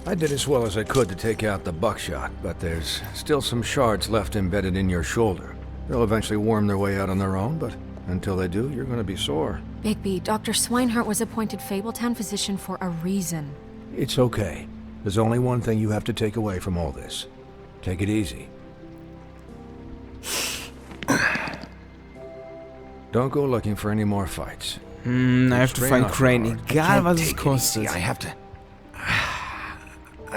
I did as well as I could to take out the buckshot, but there's still some shards left embedded in your shoulder. They'll eventually worm their way out on their own, but until they do, you're gonna be sore. Bigby, Dr. Swinehart was appointed Fabletown physician for a reason. It's okay. There's only one thing you have to take away from all this. Take it easy. Don't go looking for any more fights. I have to find Crane, egal was es kostet. I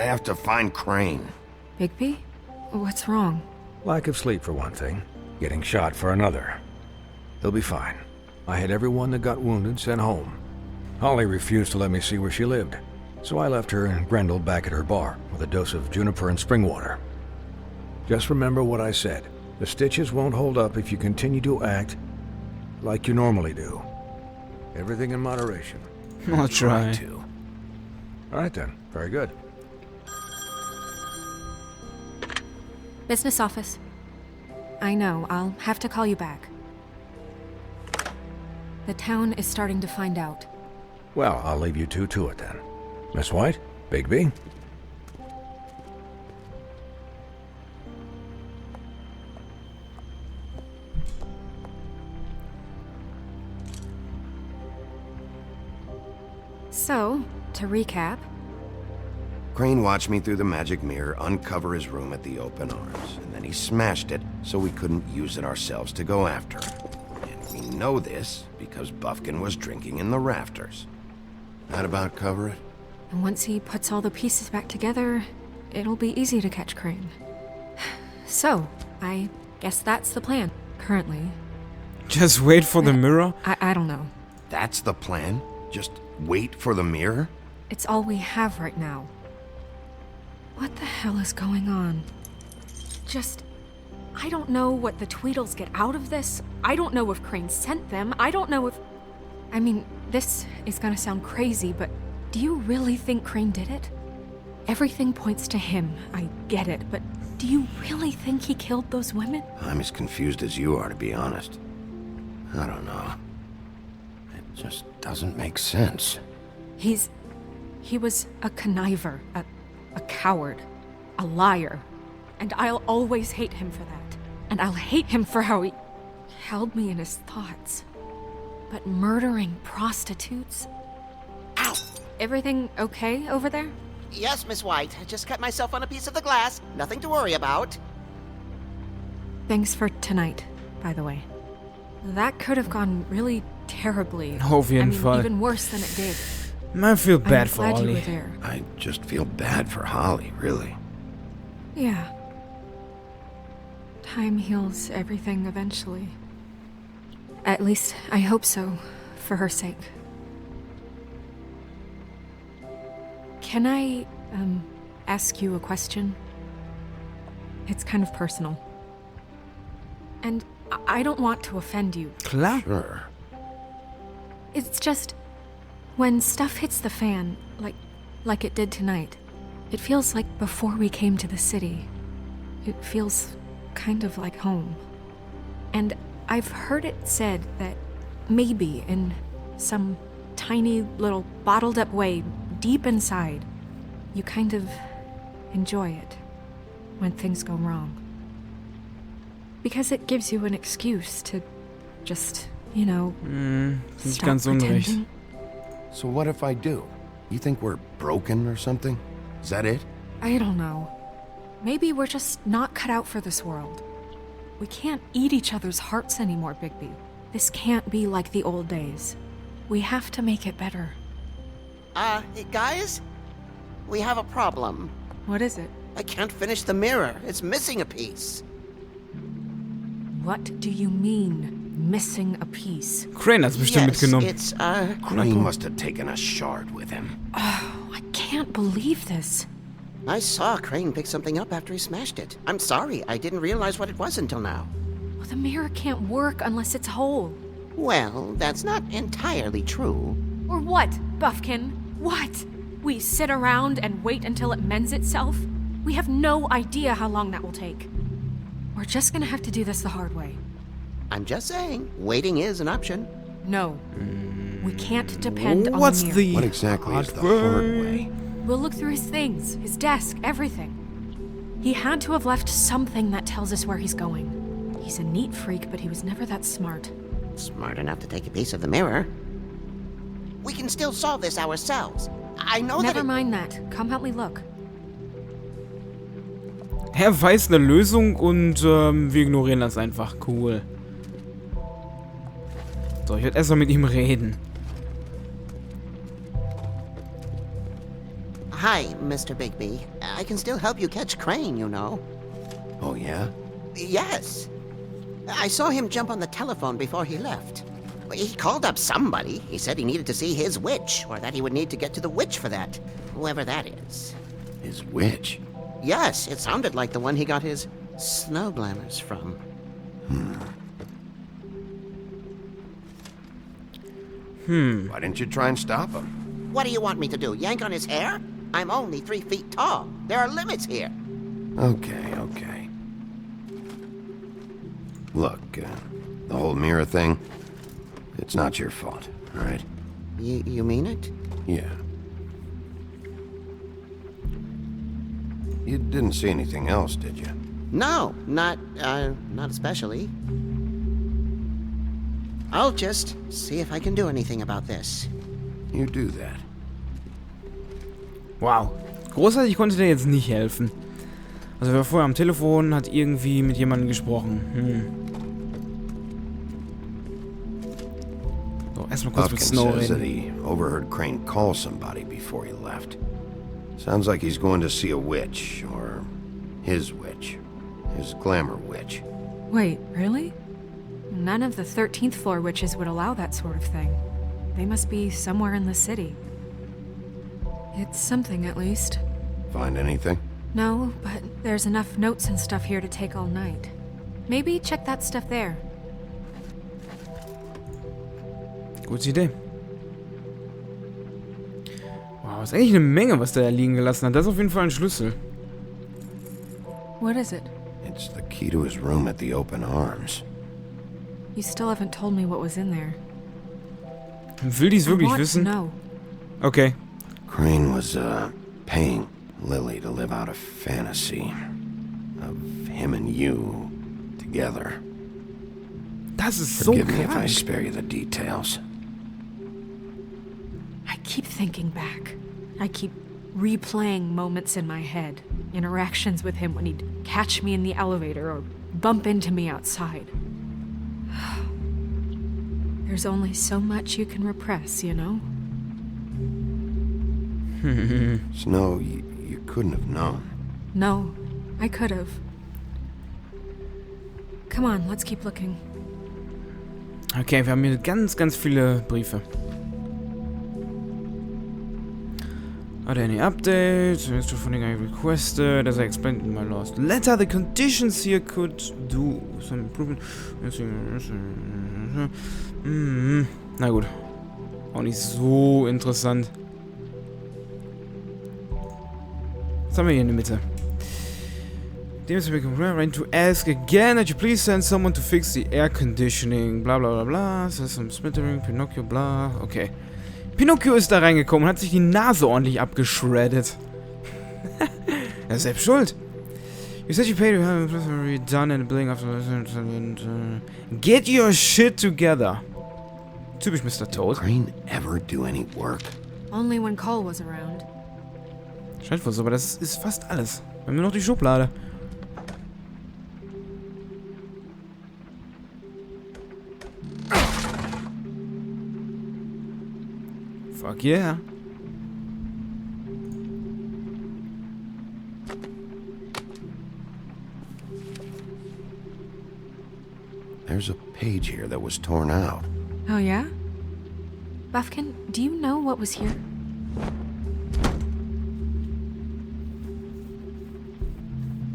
have to find Crane. Bigby? What's wrong? Lack of sleep for one thing. Getting shot for another. He'll be fine. I had everyone that got wounded sent home. Holly refused to let me see where she lived, so I left her and Grendel back at her bar with a dose of juniper and spring water. Just remember what I said. The stitches won't hold up if you continue to act like you normally do. Everything in moderation. I'll try. All right then. Very good. Business office. I know, I'll have to call you back. The town is starting to find out. Well, I'll leave you two to it then. Miss White, Bigby. So, to recap, Crane watched me through the magic mirror uncover his room at the open arms, and then he smashed it so we couldn't use it ourselves to go after him. And we know this because Buffkin was drinking in the rafters. That about cover it? and once he puts all the pieces back together, it'll be easy to catch Crane. So, I guess that's the plan, currently. Just wait for the mirror? I don't know. That's the plan? Just wait for the mirror? It's all we have right now. What the hell is going on? I don't know what the Tweedles get out of this. I don't know if Crane sent them. I don't know if... I mean, this is gonna sound crazy, but do you really think Crane did it? Everything points to him, I get it, but do you really think he killed those women? I'm as confused as you are, to be honest. I don't know. It just doesn't make sense. He was a conniver, a coward, a liar. And I'll always hate him for that. And I'll hate him for how he held me in his thoughts. But murdering prostitutes? Ow! Everything okay over there? Yes, Miss White. I just cut myself on a piece of the glass. Nothing to worry about. Thanks for tonight, by the way. That could have gone really terribly. Auf jeden Fall. Even worse than it did. I feel bad I'm for glad you Ollie. were there. I just feel bad for Holly, really. Yeah. Time heals everything eventually. At least, I hope so, for her sake. Can I, ask you a question? It's kind of personal. And I don't want to offend you. Klar. Sure. It's just, when stuff hits the fan, like it did tonight, it feels like before we came to the city. It feels kind of like home. And I've heard it said that maybe in some tiny little bottled up way deep inside, you kind of enjoy it when things go wrong. Because it gives you an excuse to just, you know, Nicht stop ganz unrecht. pretending. So what if I do? You think we're broken or something? Is that it? I don't know. Maybe we're just not cut out for this world. We can't eat each other's hearts anymore, Bigby. This can't be like the old days. We have to make it better. Guys? We have a problem. What is it? I can't finish the mirror. It's missing a piece. What do you mean, missing a piece? Crane hat's bestimmt Yes, mitgenommen. it's, Crane must have taken a shard with him. Oh, I can't believe this. I saw Crane pick something up after he smashed it. I'm sorry, I didn't realize what it was until now. Well, the mirror can't work unless it's whole. Well, that's not entirely true. Or what, Buffkin? What? We sit around and wait until it mends itself? We have no idea how long that will take. We're just gonna have to do this the hard way. I'm just saying, waiting is an option. No. We can't depend on What's the mirror. the What exactly is hard the hard way? We'll look through his things, his desk, everything. He had to have left something that tells us where he's going. He's a neat freak, but he was never that smart. Smart enough to take a piece of the mirror. We can still solve this ourselves. I know Never that. mind that. Come help me look. Er weiß eine Lösung und wir ignorieren das einfach. Cool. So, ich werde erstmal mit ihm reden. Hi, Mr. Bigby. I can still help you catch Crane, you know. Oh, yeah? Yes. I saw him jump on the telephone before he left. He called up somebody. He said he needed to see his witch, or that he would need to get to the witch for that. Whoever that is. His witch? Yes, it sounded like the one he got his snow glamours from. Why didn't you try and stop him? What do you want me to do, yank on his hair? I'm only 3 feet tall. There are limits here. Okay. Look, the whole mirror thing, it's not your fault, all right? You mean it? Yeah. You didn't see anything else, did you? No, not especially. I'll just see if I can do anything about this. You do that. Wow. Großartig konnte der jetzt nicht helfen. Also er war vorher am Telefon, hat irgendwie mit jemandem gesprochen. So, erstmal kurz mit Buffkin Snow says that reden. he overheard Crane call somebody before he left. Sounds like he's going to see a witch, or his witch. His glamour witch. Wait, really? None of the 13th floor witches would allow that sort of thing. They must be somewhere in the city. It's something, at least. Find anything? No, but there's enough notes and stuff here to take all night. Maybe check that stuff there. Gute Idee. Wow, ist eigentlich eine Menge, was der da liegen gelassen hat. Das ist auf jeden Fall ein Schlüssel. What is it? It's the key to his room at the Open Arms. You still haven't told me what was in there. Will die es I wirklich want to wissen? know. Okay. Crane was, paying Lily to live out a fantasy of him and you together. Das ist so Forgive me if I krank. spare you the details. I keep thinking back. I keep replaying moments in my head. Interactions with him when he'd catch me in the elevator or bump into me outside. There's only so much you can repress, you know? Snow, you couldn't have known. No, I could have. Come on, let's keep looking. Okay, wir haben hier ganz, ganz viele Briefe. Are there any updates? Mr. Funding I requested, as I explained in my last letter, the conditions here could do some improvement. Na gut. Auch nicht so interessant. Was haben wir hier in der Mitte? Deems we can to ask again that you please send someone to fix the air conditioning. Bla bla bla bla. Says some smittering, Pinocchio, bla. Okay. Pinocchio ist da reingekommen und hat sich die Nase ordentlich abgeschreddet. Er ist selbst schuld. You said you paid to have it redone in the building after... Get your shit together. Typisch Mr. Toad. Crane ever do any work? Only when Cole was around. Scheint wohl so, aber das ist fast alles. Wir haben nur noch die Schublade. Fuck yeah. There's a page here that was torn out. Oh, yeah? Buffkin, do you know what was here?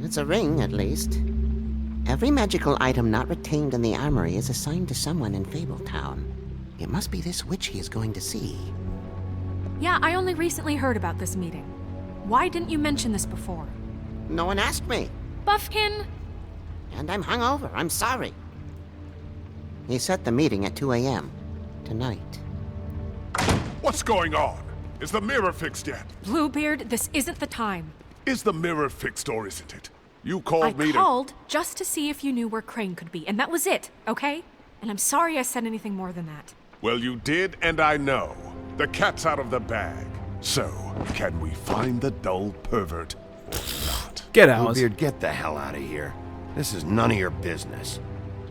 It's a ring, at least. Every magical item not retained in the armory is assigned to someone in Fabletown. It must be this witch he is going to see. Yeah, I only recently heard about this meeting. Why didn't you mention this before? No one asked me. Buffkin! And I'm hungover. I'm sorry. He set the meeting at 2 a.m. tonight. What's going on? Is the mirror fixed yet? Bluebeard, this isn't the time. Is the mirror fixed or isn't it? You called me I called just to see if you knew where Crane could be, and that was it, okay? And I'm sorry I said anything more than that. Well, you did, and I know. The cat's out of the bag. So, can we find the dull pervert or not? Get out. Bluebeard, get the hell out of here. This is none of your business.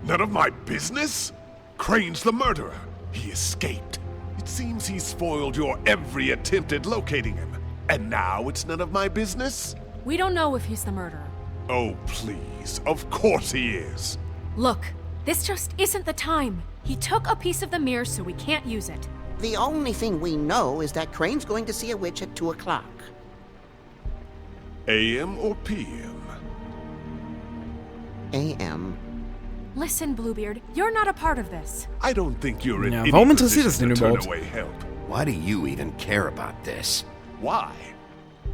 None of my business? Crane's the murderer. He escaped. It seems he spoiled your every attempt at locating him. And now it's none of my business? We don't know if he's the murderer. Oh, please. Of course he is. Look, this just isn't the time. He took a piece of the mirror, so we can't use it. The only thing we know is that Crane's going to see a witch at 2 o'clock. AM or PM? A.M. Listen, Bluebeard, you're not a part of this. I don't think you're in Ja, any warum interessiert es position den to turn überhaupt? away help. Why do you even care about this? Why?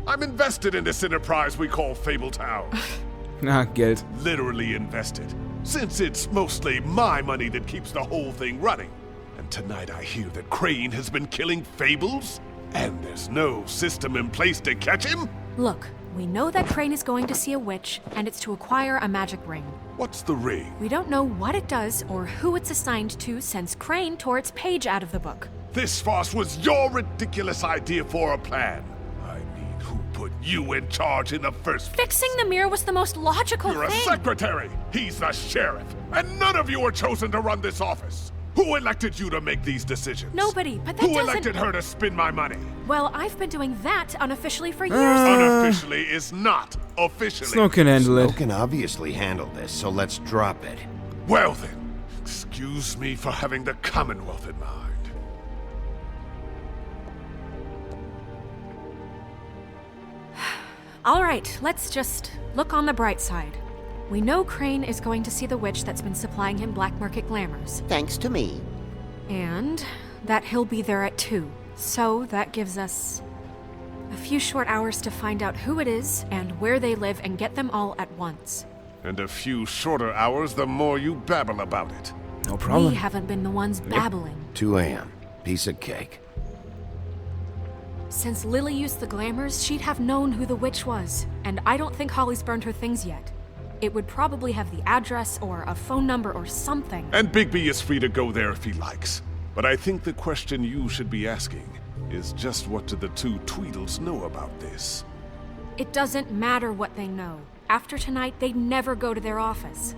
I'm invested in this enterprise we call Fabletown. Na, Geld. Literally invested. Since it's mostly my money that keeps the whole thing running. And tonight I hear that Crane has been killing fables? And there's no system in place to catch him? Look, we know that Crane is going to see a witch, and it's to acquire a magic ring. What's the ring? We don't know what it does or who it's assigned to since Crane tore its page out of the book. This farce was your ridiculous idea for a plan. I mean, who put you in charge in the first place? Fixing the mirror was the most logical You're a thing. secretary. He's the sheriff. And none of you were chosen to run this office. Who elected you to make these decisions? Nobody, but that Who doesn't... elected her to spend my money? Well, I've been doing that unofficially for years. Unofficially is not officially. Snow can handle Snow it. can obviously handle this, so let's drop it. Well then, excuse me for having the Commonwealth in mind. All right, let's just look on the bright side. We know Crane is going to see the witch that's been supplying him black market glamours. Thanks to me. And that he'll be there at 2. So that gives us a few short hours to find out who it is and where they live and get them all at once. And a few shorter hours the more you babble about it. No problem. We haven't been the ones babbling. 2 a.m. Piece of cake. Since Lily used the glamours, she'd have known who the witch was. And I don't think Holly's burned her things yet. It would probably have the address or a phone number or something. And Bigby is free to go there if he likes. But I think the question you should be asking is just what do the 2 Tweedles know about this? It doesn't matter what they know. After tonight, they'd never go to their office.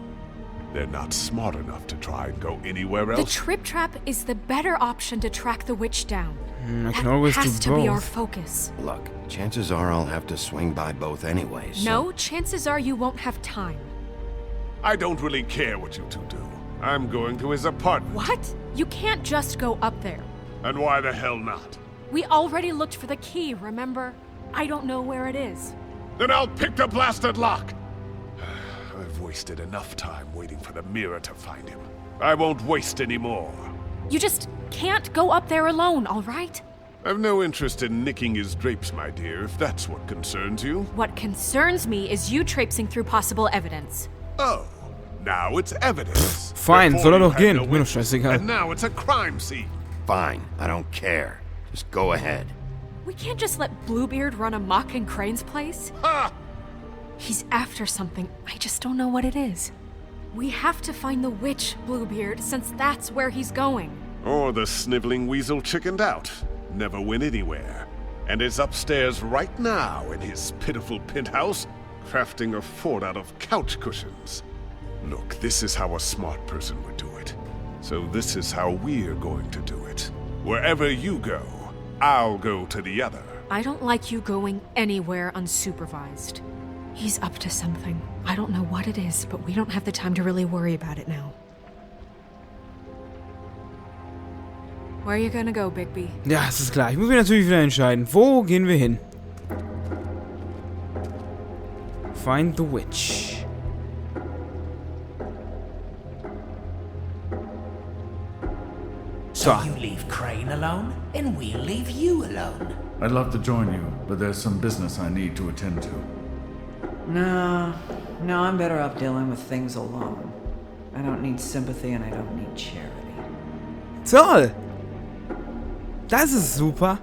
They're not smart enough to try and go anywhere The else. Trip Trap is the better option to track the witch down. I can That always has do to be our both. focus. Look, chances are I'll have to swing by both anyways. so- No, chances are you won't have time. I don't really care what you 2 do. I'm going to his apartment. What? You can't just go up there. And why the hell not? We already looked for the key, remember? I don't know where it is. Then I'll pick the blasted lock! I've wasted enough time waiting for the mirror to find him. I won't waste any more. You just can't go up there alone, all right? I've no interest in nicking his drapes, my dear, if that's what concerns you. What concerns me is you traipsing through possible evidence. Oh, now it's evidence. Fein, Before soll er you doch had gehen. no Mir doch witness, scheißegal. And now it's a crime scene. Fine, I don't care. Just go ahead. We can't just let Bluebeard run amok in Crane's place. Ha! He's after something. I just don't know what it is. We have to find the witch, Bluebeard, since that's where he's going. Or the sniveling weasel chickened out. Never went anywhere. And is upstairs right now in his pitiful penthouse, crafting a fort out of couch cushions. Look, this is how a smart person would do it. So this is how we're going to do it. Wherever you go, I'll go to the other. I don't like you going anywhere unsupervised. He's up to something. I don't know what it is, but we don't have the time to really worry about it now. Where are you gonna go, Bigby? Ja, es ist klar. Ich muss mich natürlich wieder entscheiden. Wo gehen wir hin? Find the witch. So you leave Crane alone, and we'll leave you alone. I'd love to join you, but there's some business I need to attend to. No, I'm better off dealing with things alone. I don't need sympathy and I don't need charity. Toll! Das ist super.